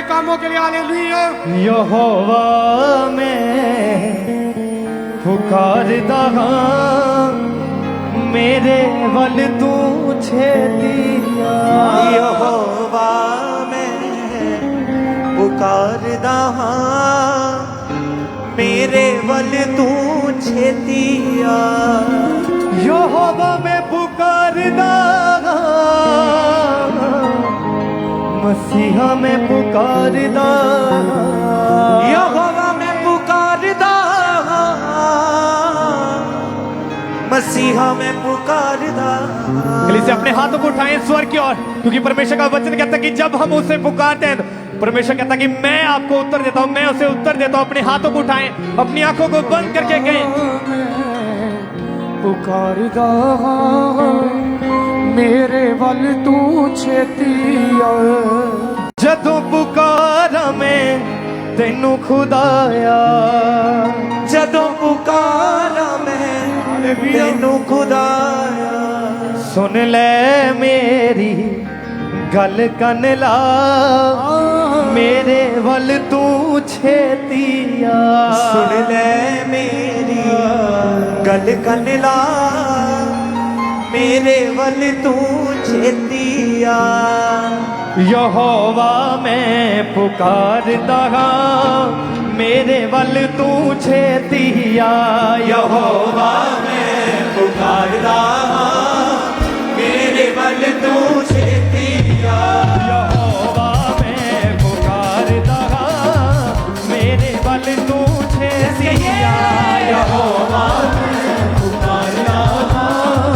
नए कामों के लिए। हालेलुया। यहोवा मैं पुकारदा हां मेरे वल तू छेतिया। यहोवा मैं पुकारदा हां मेरे वल तू छेतिया। यहोवा मैं पुकारदा हां मसीहा मैं पुकारदा हां। यहोवा मैं पुकारदा मसीहा में पुकारदा। से अपने हाथों को उठाएं स्वर की ओर, क्योंकि परमेश्वर का वचन कहता है कि जब हम उसे पुकारते हैं परमेश्वर कहता है कि मैं आपको उत्तर देता हूं, मैं उसे उत्तर देता हूं। अपने हाथों को उठाएं, अपनी आंखों को बंद करके कहें पुकारदा मेरे वल तू छेतिया। जदों पुकारा मैं तेनू खुदाया। जदों पुकारा मैं तेनू खुदाया। सुन ले मेरी गल कन ला मेरे वल तू छेतिया। सुन ले मेरी गल कन ला मेरे वल तू छेतिया। यहोवा मैं पुकारदा हां मेरे वल तू छेतिया। यहोवा मैं पुकारदा हां मेरे वल तू छेतिया। यहोवा मैं पुकारदा हां मेरे वल तू छेतिया। यहोवा मैं पुकारदा हां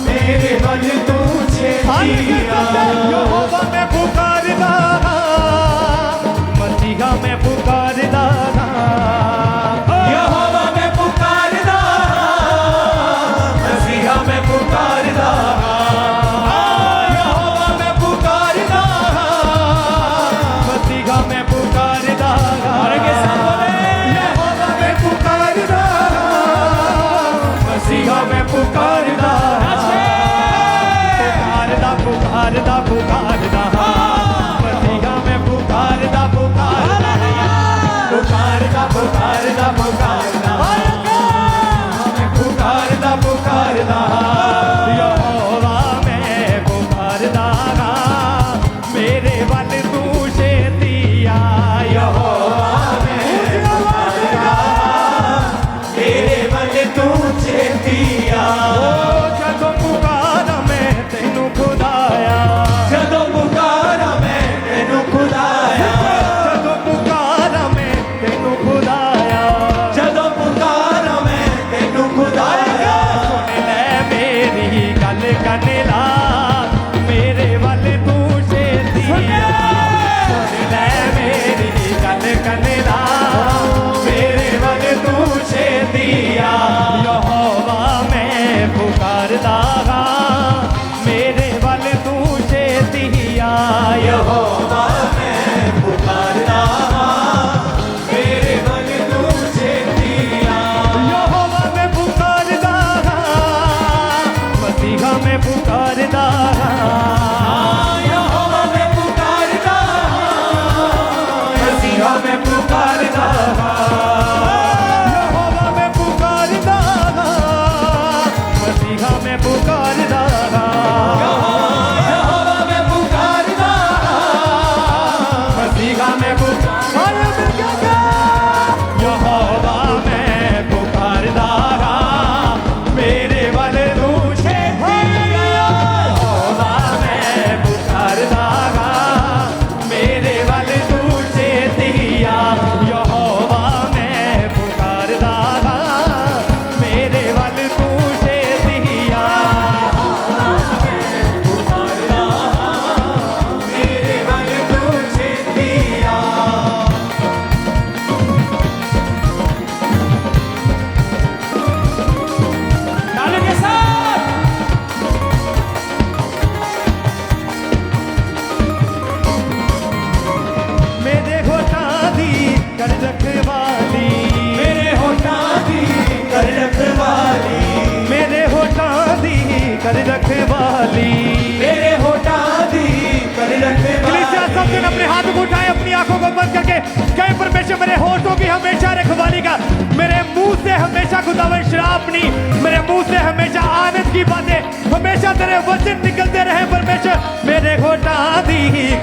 मेरे वल तू छेतिया। यहोवा मैं पुकारदा हां मसीहा मैं पुकारदा हां। यहोवा मैं पुकारदा हां मसीहा मैं पुकारदा हां।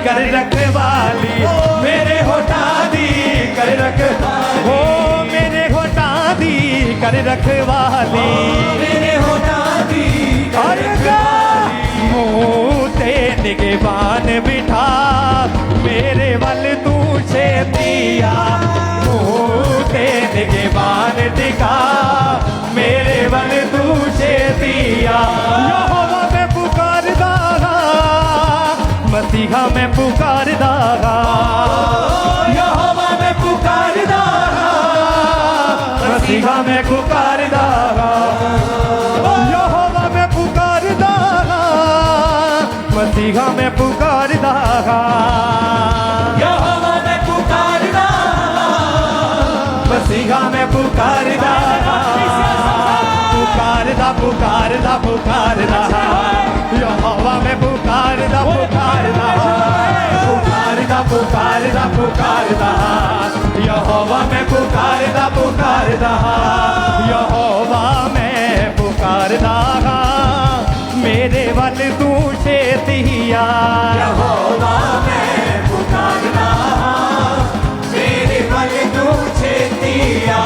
कर रखवाली मेरे होठा दी कर रखवाली ओ मेरे होठा दी कर रखवाली मेरे होठा दी कर रखवाली मुंह ते निगेबान बिठा मेरे वल तू छेतिया मुंह ते निगेबान दिखा मेरे वल तू छेतिया यहोवा मैं पुकारदा मसीहा मैं पुकारदा यहोवा मैं पुकारदा मसीहा मैं पुकारदा यहोवा मैं पुकारदा मसीहा मैं पुकारदा यहोवा मैं पुकारदा मसीहा मैं पुकारदा पुकारदा पुकारदा पुकारदा यहोवा मैं पुकारदा पुकारदा पुकारदा पुकारदा पुकारदा यहोवा मैं पुकारदा पुकारदा यहोवा मैं पुकारदा मेरे वल तू छेतिया यहोवा मैं पुकारदा मेरे वल तू छेतिया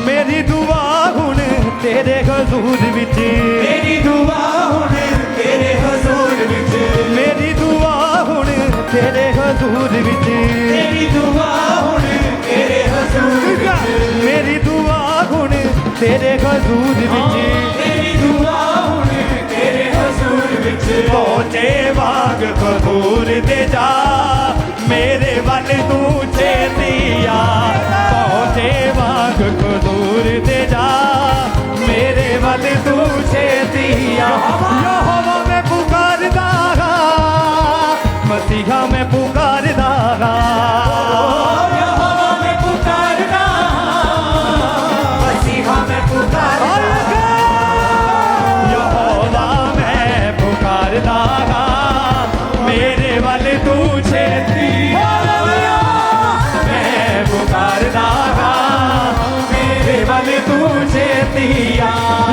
मेरी दुआ हुण तेरे हजूर विच मेरी दुआ हुण तेरे हजूर विच मेरी दुआ हुण तेरे हजूर विच मेरी दुआ हुण तेरे हजूर विच मेरी दुआ हुण तेरे हजूर विच मेरी दुआ हुण तेरे हजूर विच पहुंचे बाग कबूर दे जा मेरे वल तू छेतिया पहुंचे बाग कबूर दे जा मेरे वल तू छेतिया यहोवा मैं पुकारदा मसीहा मैं पुकारदा यहोवा मैं पुकारदा मसीहा मैं पुकारदा यहोवा मैं पुकारदा मेरे वल तू छेतिया मैं पुकारदा मेरे वल तू छेतिया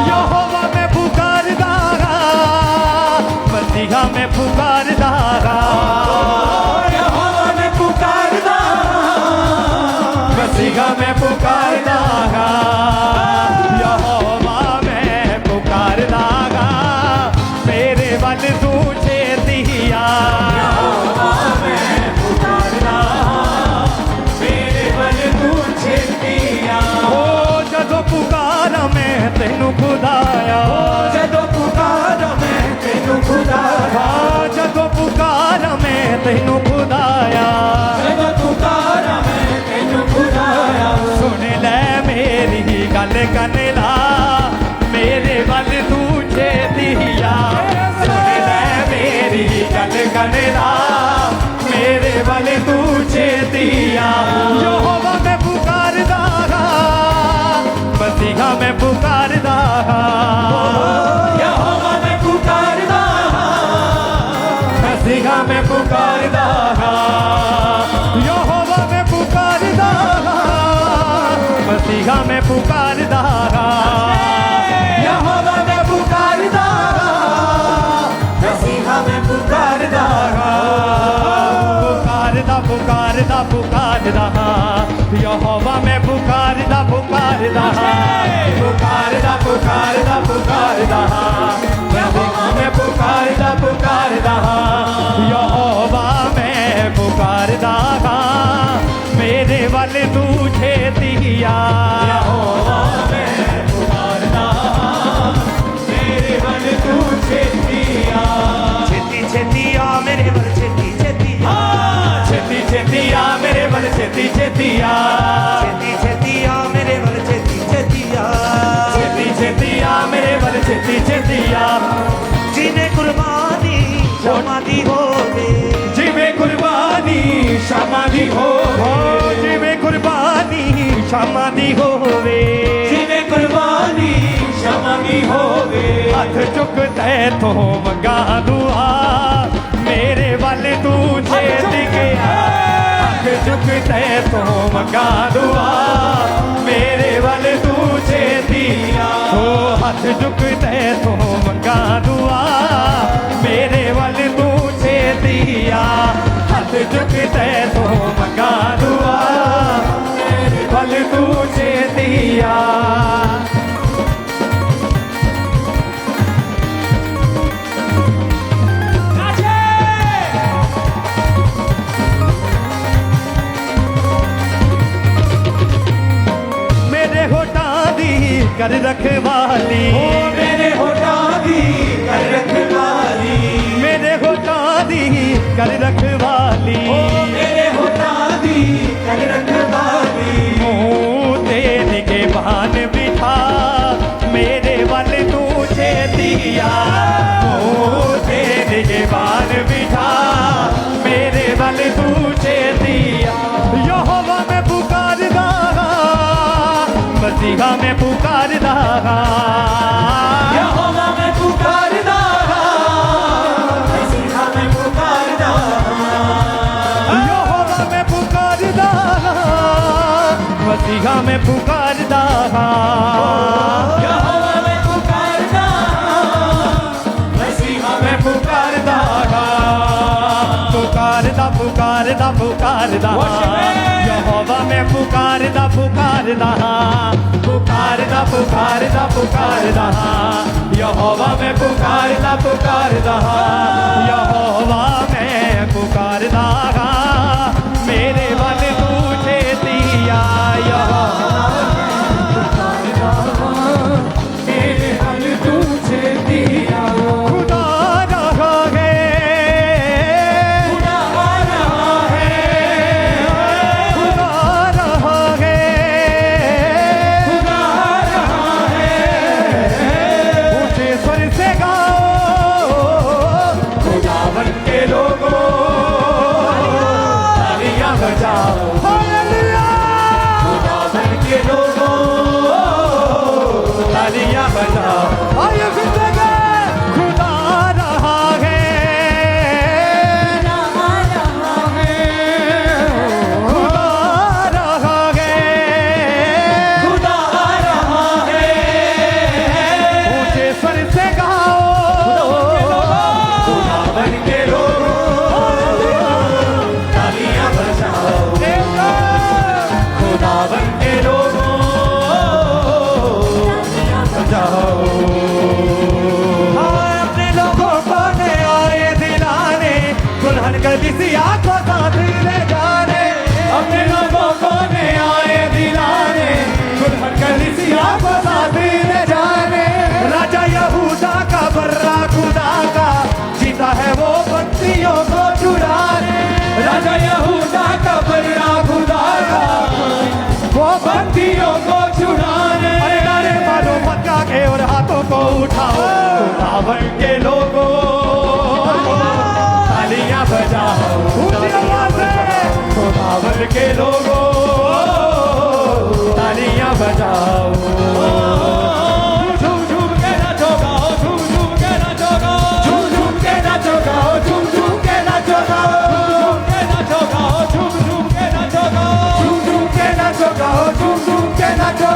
यहोवा मैं पुकारदा मसीहा मैं पुकारदा यहोवा मैं पुकारदा मसीहा मैं पुकारदा यहोवा मैं पुकारदा मेरे वल तू छेतिया यहोवा मैं पुकारदा मेरे वल तू छेतिया ओ जदों पुकारा मैं तैनू खुदाया जदों पुकारा मैं तैनू खुदाया जदों पुकारा मैं तैनू खुदाया जदों पुकारा मैं तैनू खुदाया सुन ले मेरी गल कन ला मेरे वल तू छेतिया सुन ले मेरी गल कन ला मेरे वल तू छेतिया यहोवा मैं पुकारदा मसीहा मैं पुकारदा यहोवा मैं पुकारदा मसीहा मैं पुकारदा यहोवा मैं पुकारदा मसीहा मैं पुकारदा यहोवा मैं पुकारदा मसीहा मैं पुकारदा पुकारदा पुकारदा पुकारदा यहोवा मैं पुकारदा पुकारदा पुकारदा पुकारदा पुकारदा यहोवा मैं पुकारदा पुकारदा यहोवा मैं पुकारदा मेरे वल तू छेतिया यहोवा मैं पुकारदा मेरे वल तू छेतिया छेती छेती आ मेरे वल छेती छेती छेती छेती आ मेरे वल छेती छेती आ छेती छेती आ मेरे वल छेती छेती आ छेती छेती आ मेरे वल छेती छेती आ जिन्हें कुर्बानी क्षमा दी होवे जिਵੇਂ ਕੁਰਬਾਨੀ ਸ਼ਾਮਾਂ ਦੀ ਹੋਵੇ ਜਿਵੇਂ ਕੁਰਬਾਨੀ ਸ਼ਾਮਾਂ ਦੀ ਹੋਵੇ ਜਿਵੇਂ ਕੁਰਬਾਨੀ ਸ਼ਾਮਾਂ ਦੀ ਹੋਵੇ ਹੱਥ ਚੁੱਕ ਤੈ ਤੋਂ ਮੰਗਾ ਦੁਆ मेरे वाल तू छेती गया हाथ झुकते तो मंगा दुआ मेरे वाल तू छेतिया ओ हाथ झुकते तो मंगा दुआ मेरे वाल तू छेतिया हाथ झुकते तो मंगा दुआ मेरे वाल तू छेतिया कर रखवाली मेरे होठा दी कर रखवाली मेरे होठा दी कर रखवाली मेरे होठा दी कर रखवाली मुँह तेरी के बहान बिठा मेरे वाल तू छेतिया मुँह तेरी के बहान बिठा मेरे वाल तू छेतिया यहोवा में पुकारदा मसीहा में पुकारदा यहोवा में पुकारदा मसीहा में पुकारदा यहोवा में पुकारदा मसीहा में पुकारदा यहोवा में पुकारदा मसीहा में पुकारदा पुकारदा पुकारदा पुकारदा यहोवा में पुकारदा पुकारदा पुकारदा पुकारदा पुकारदा यहोवा में पुकारदा पुकारदा यहोवा में पुकारदा मेरे वाल तू छेतिया मेरे वाल तू छेतिया खुदा रहा है खुदा रहा है ऊंचे स्वर से गाओ खुदावन के लोगों तालियां बजाओ हालेलुया खुदावन के लोगों तालियां बजाओ आइए फिर से खुदा रहा है खुदा रहा है खुदा रहा है ऊंचे स्वर से गाओ खुदावन के लोगों तालियां बजाओ खुदावन के लोगों बजाओ अपने लोगों को आए दिलाने दुल्हन कर किसी आंखों साथ ले जाने अपने लोगों को आए दिलाने दुल्हन कर किसी आंखों साथ ले जाने राजा यहूदा का बर्रा खुदा का जीता है वो बंदियों को छुड़ाने राजा यहूदा का बर्रा खुदा का वो बंदियों को छुड़ाने अरे नारे मारो मक्का के और हाथों को उठाओ खुदावन के लोगों तालियां बजाओ ऊंची आवाज से खुदावन के लोगों तालियां बजाओ झूम झूम के नाचो गाओ झूम झूम के नाचो गाओ झूम झूम के नाचो गाओ झूम झूम के नाचो गाओ झूम झूम के नाचो गाओ झूम झूम के नाचो गाओ झूम झूम के नाचो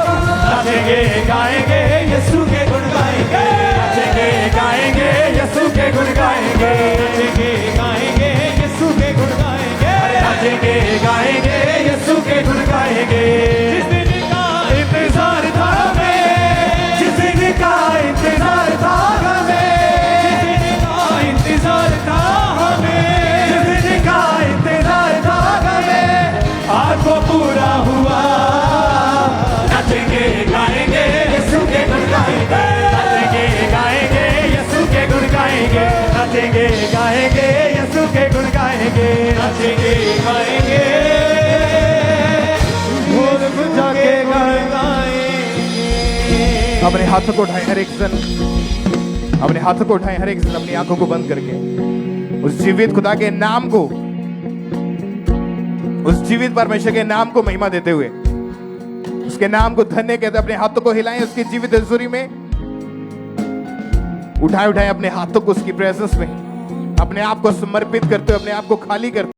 नाचेंगे गाएंगे यीशु के गुण गाएंगे नाचेंगे गाएंगे यीशु के गुण गाएंगे नाचेंगे गाएंगे यीशु के गुण गाएंगे नाचेंगे गाएंगे यीशु के गुण गाएंगे जिस दिन का इंतजार था हमें जिस दिन का इंतजार था हमें जिस दिन का इंतजार था हमें जिस दिन का इंतजार था हमें आज वो पूरा हुआ नाचेंगे गाएंगे यीशु के गुण गाएंगे नाचेंगे गाएंगे यीशु के गुण गाएंगे नाचेंगे गाएंगे यीशु के गुण गाएंगे नाचेंगे गाएंगे भूल बुझा के गुण गाएंगे अपने हाथों को उठाएं हर एक जन अपने हाथों को उठाएं हर एक जन अपनी आंखों को बंद करके उस जीवित खुदा के नाम को उस जीवित परमेश्वर के नाम को महिमा देते हुए उसके नाम को धन्य कहते अपने हाथों को हिलाएं उसकी जीवित हजूरी में उठाए उठाए अपने हाथों को उसकी प्रेजेंस में अपने आप को समर्पित करते हो, अपने आप को खाली करते हो।